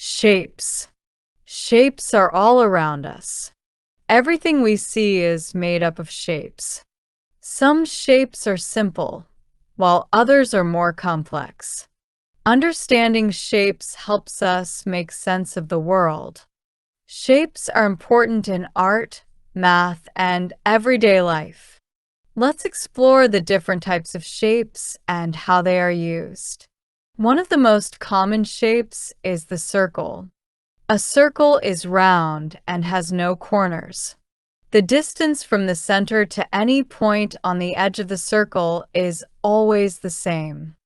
Shapes. Shapes are all around us. Everything we see is made up of shapes. Some shapes are simple, while others are more complex. Understanding shapes helps us make sense of the world. Shapes are important in art, math, and everyday life. Let's explore the different types of shapes and how they are used. One of the most common shapes is the circle. A circle is round and has no corners. The distance from the center to any point on the edge of the circle is always the same.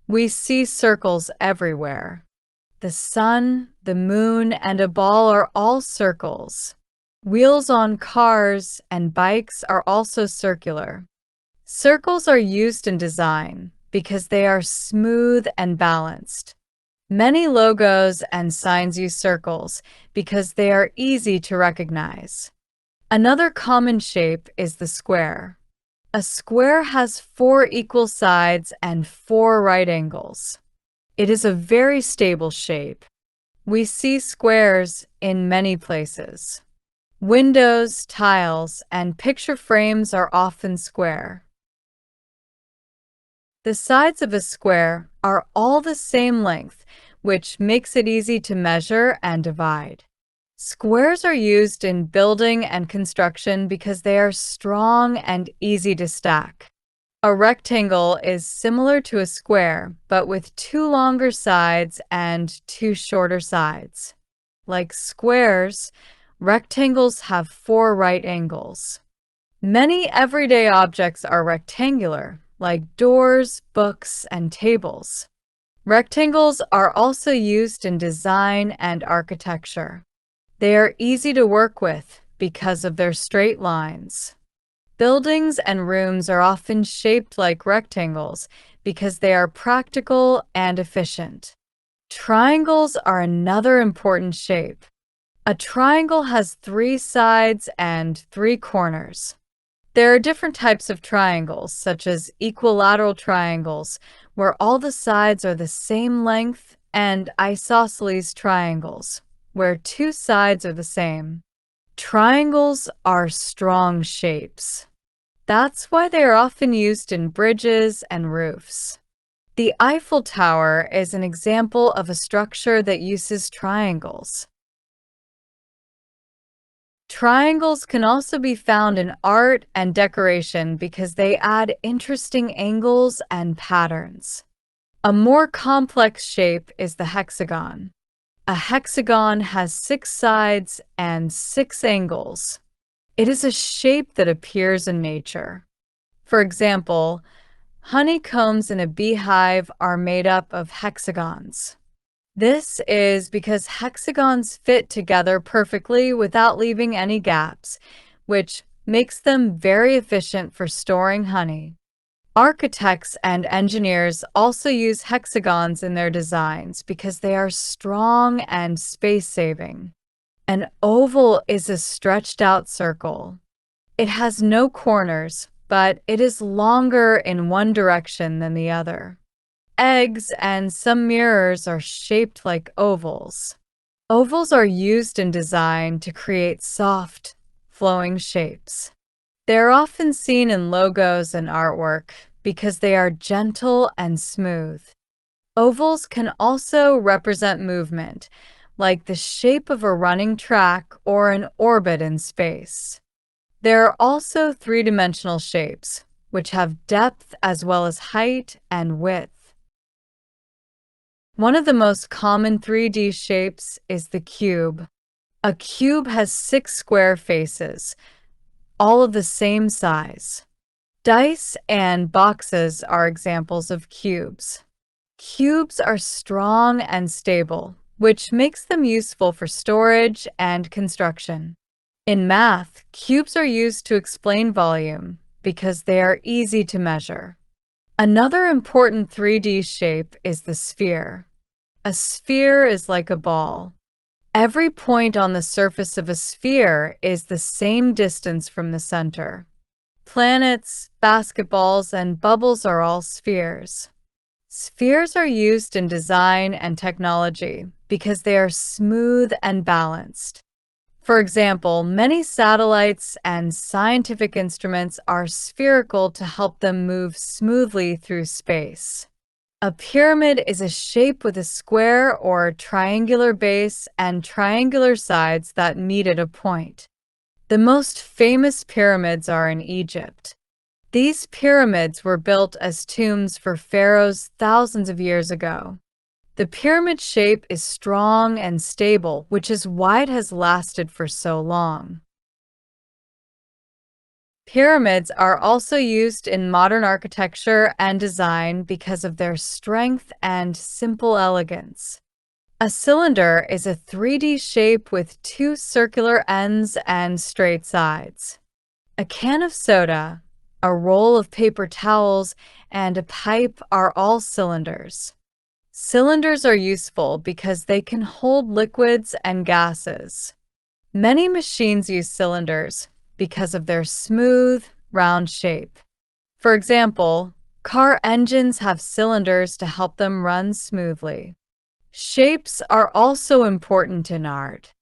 We see circles everywhere. The sun, the moon, and a ball are all circles. Wheels on cars and bikes are also circular. Circles are used in design because they are smooth and balanced. Many logos and signs use circles because they are easy to recognize. Another common shape is the square. A square has 4 equal sides and 4 right angles. It is a very stable shape. We see squares in many places. Windows, tiles, and picture frames are often square. The sides of a square are all the same length, which makes it easy to measure and divide. Squares are used in building and construction because they are strong and easy to stack. A rectangle is similar to a square, but with 2 longer sides and 2 shorter sides. Like squares, rectangles have 4 right angles. Many everyday objects are rectangular, like doors, books, and tables. Rectangles are also used in design and architecture. They are easy to work with because of their straight lines. Buildings and rooms are often shaped like rectangles because they are practical and efficient. Triangles are another important shape. A triangle has 3 sides and 3 corners. There are different types of triangles, such as equilateral triangles, where all the sides are the same length, and isosceles triangles, where 2 sides are the same. Triangles are strong shapes. That's why they are often used in bridges and roofs. The Eiffel Tower is an example of a structure that uses triangles. Triangles can also be found in art and decoration because they add interesting angles and patterns. A more complex shape is the hexagon. A hexagon has 6 sides and 6 angles. It is a shape that appears in nature. For example, honeycombs in a beehive are made up of hexagons. This is because hexagons fit together perfectly without leaving any gaps, which makes them very efficient for storing honey. Architects and engineers also use hexagons in their designs because they are strong and space-saving. An oval is a stretched-out circle. It has no corners, but it is longer in one direction than the other. Eggs and some mirrors are shaped like ovals. Ovals are used in design to create soft, flowing shapes. They are often seen in logos and artwork because they are gentle and smooth. Ovals can also represent movement, like the shape of a running track or an orbit in space. There are also 3-dimensional shapes, which have depth as well as height and width. One of the most common 3D shapes is the cube. A cube has 6 square faces, all of the same size. Dice and boxes are examples of cubes. Cubes are strong and stable, which makes them useful for storage and construction. In math, cubes are used to explain volume because they are easy to measure. Another important 3D shape is the sphere. A sphere is like a ball. Every point on the surface of a sphere is the same distance from the center. Planets, basketballs, and bubbles are all spheres. Spheres are used in design and technology because they are smooth and balanced. For example, many satellites and scientific instruments are spherical to help them move smoothly through space. A pyramid is a shape with a square or triangular base and triangular sides that meet at a point. The most famous pyramids are in Egypt. These pyramids were built as tombs for pharaohs thousands of years ago. The pyramid shape is strong and stable, which is why it has lasted for so long. Pyramids are also used in modern architecture and design because of their strength and simple elegance. A cylinder is a 3D shape with two circular ends and straight sides. A can of soda, a roll of paper towels, and a pipe are all cylinders. Cylinders are useful because they can hold liquids and gases. Many machines use cylinders because of their smooth, round shape. For example, car engines have cylinders to help them run smoothly. Shapes are also important in art.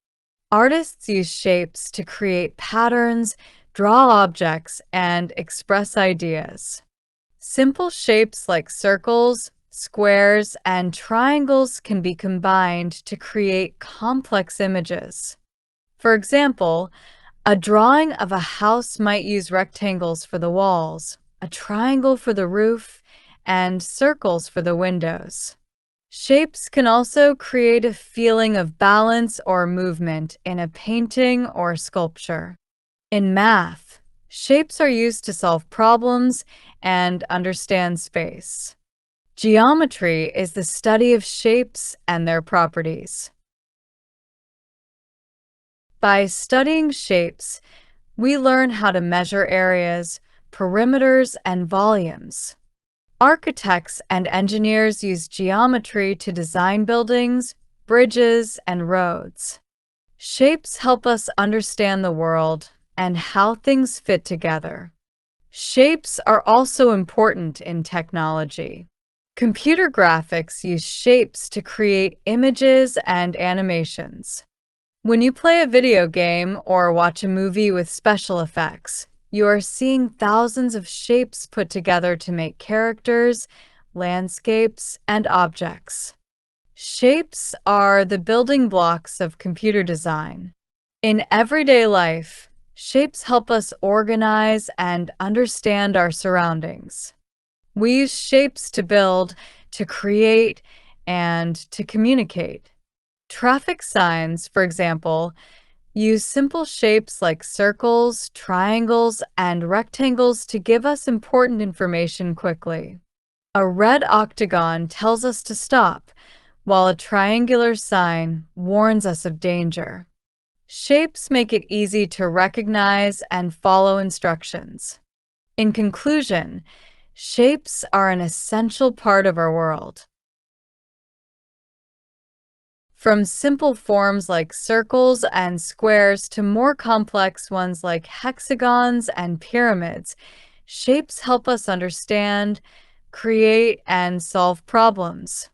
Artists use shapes to create patterns, draw objects, and express ideas. Simple shapes like circles, squares, and triangles can be combined to create complex images. For example, a drawing of a house might use rectangles for the walls, a triangle for the roof, and circles for the windows. Shapes can also create a feeling of balance or movement in a painting or sculpture. In math, shapes are used to solve problems and understand space. Geometry is the study of shapes and their properties. By studying shapes, we learn how to measure areas, perimeters, and volumes. Architects and engineers use geometry to design buildings, bridges, and roads. Shapes help us understand the world and how things fit together. Shapes are also important in technology. Computer graphics use shapes to create images and animations. When you play a video game or watch a movie with special effects, you are seeing thousands of shapes put together to make characters, landscapes, and objects. Shapes are the building blocks of computer design. In everyday life, shapes help us organize and understand our surroundings. We use shapes to build, to create, and to communicate. Traffic signs, for example, use simple shapes like circles, triangles, and rectangles to give us important information quickly. A red octagon tells us to stop, while a triangular sign warns us of danger. Shapes make it easy to recognize and follow instructions. In conclusion, shapes are an essential part of our world. From simple forms like circles and squares to more complex ones like hexagons and pyramids, shapes help us understand, create, and solve problems.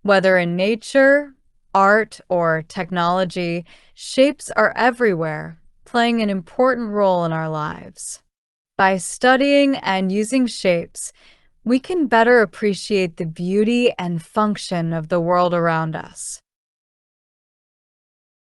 Whether in nature, art, or technology, shapes are everywhere, playing an important role in our lives. By studying and using shapes, we can better appreciate the beauty and function of the world around us.